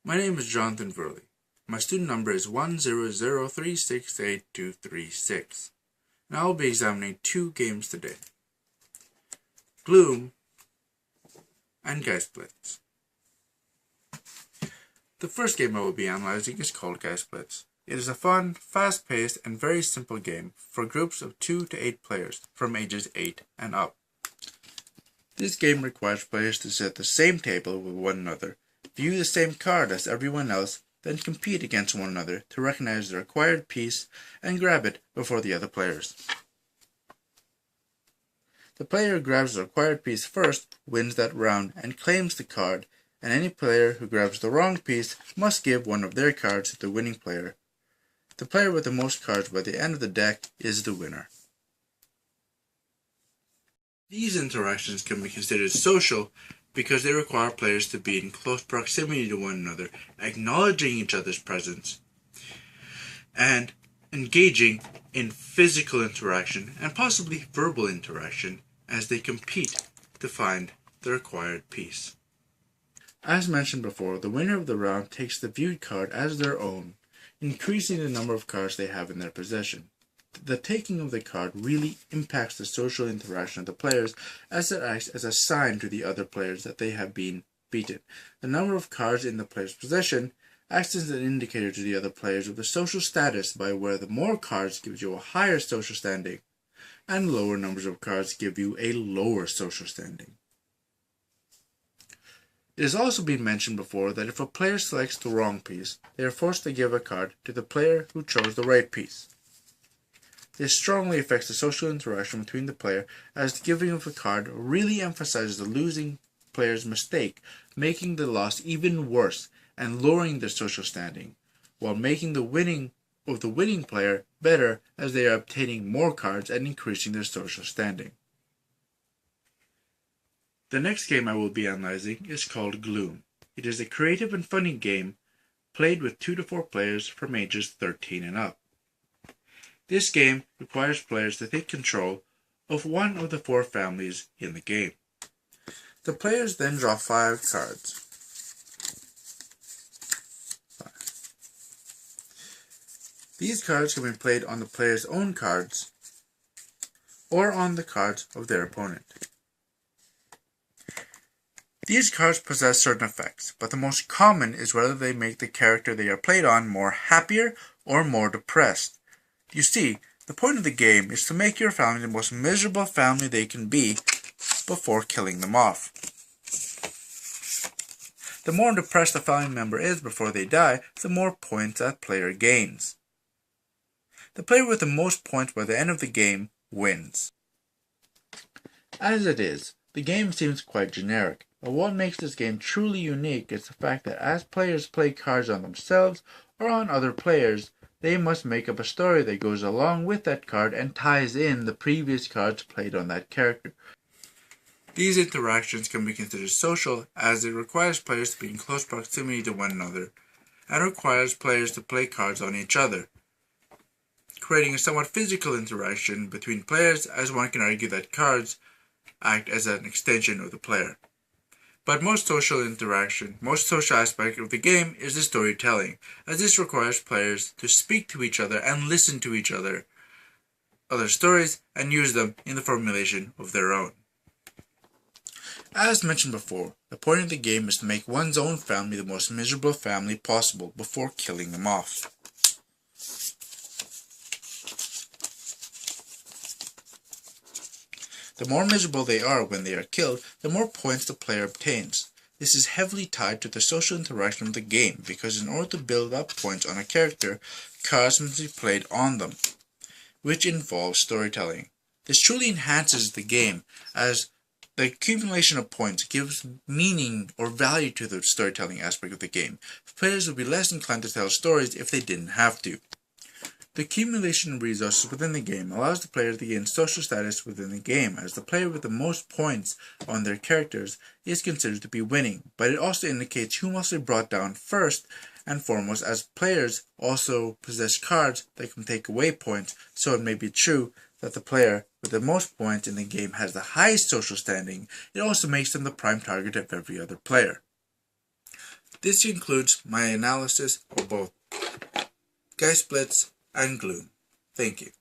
My name is Jonathan Verley. My student number is 100368236, and I will be examining two games today: Gloom and Geistblitz. The first game I will be analyzing is called Geistblitz. It is a fun, fast-paced, and very simple game for groups of 2 to 8 players from ages 8 and up. This game requires players to sit at the same table with one another, view the same card as everyone else, then compete against one another to recognize the required piece and grab it before the other players. The player who grabs the required piece first wins that round and claims the card, and any player who grabs the wrong piece must give one of their cards to the winning player. The player with the most cards by the end of the deck is the winner. These interactions can be considered social because they require players to be in close proximity to one another, acknowledging each other's presence, and engaging in physical interaction and possibly verbal interaction as they compete to find the required piece. As mentioned before, the winner of the round takes the viewed card as their own, increasing the number of cards they have in their possession. The taking of the card really impacts the social interaction of the players, as it acts as a sign to the other players that they have been beaten. The number of cards in the player's possession acts as an indicator to the other players of the social status, by where the more cards gives you a higher social standing, and lower numbers of cards give you a lower social standing. It has also been mentioned before that if a player selects the wrong piece, they are forced to give a card to the player who chose the right piece. This strongly affects the social interaction between the player, as the giving of the card really emphasizes the losing player's mistake, making the loss even worse and lowering their social standing, while making the winning of the winning player better, as they are obtaining more cards and increasing their social standing. The next game I will be analyzing is called Gloom. It is a creative and funny game played with 2 to 4 players from ages 13 and up. This game requires players to take control of one of the 4 families in the game. The players then draw 5 cards. These cards can be played on the player's own cards or on the cards of their opponent. These cards possess certain effects, but the most common is whether they make the character they are played on more happier or more depressed. You see, the point of the game is to make your family the most miserable family they can be before killing them off. The more depressed a family member is before they die, the more points that player gains. The player with the most points by the end of the game wins. As it is, the game seems quite generic, but what makes this game truly unique is the fact that as players play cards on themselves or on other players, they must make up a story that goes along with that card and ties in the previous cards played on that character. These interactions can be considered social, as it requires players to be in close proximity to one another, and requires players to play cards on each other, creating a somewhat physical interaction between players, as one can argue that cards act as an extension of the player. But most social aspect of the game is the storytelling, as this requires players to speak to each other and listen to each other, other stories, and use them in the formulation of their own. As mentioned before, the point of the game is to make one's own family the most miserable family possible before killing them off. The more miserable they are when they are killed, the more points the player obtains. This is heavily tied to the social interaction of the game, because in order to build up points on a character, cards must be played on them, which involves storytelling. This truly enhances the game, as the accumulation of points gives meaning or value to the storytelling aspect of the game. Players would be less inclined to tell stories if they didn't have to. The accumulation of resources within the game allows the player to gain social status within the game, as the player with the most points on their characters is considered to be winning, but it also indicates who must be brought down first and foremost, as players also possess cards that can take away points, so it may be true that the player with the most points in the game has the highest social standing. It also makes them the prime target of every other player. This concludes my analysis of both Geist Blitz and Gloom. Thank you.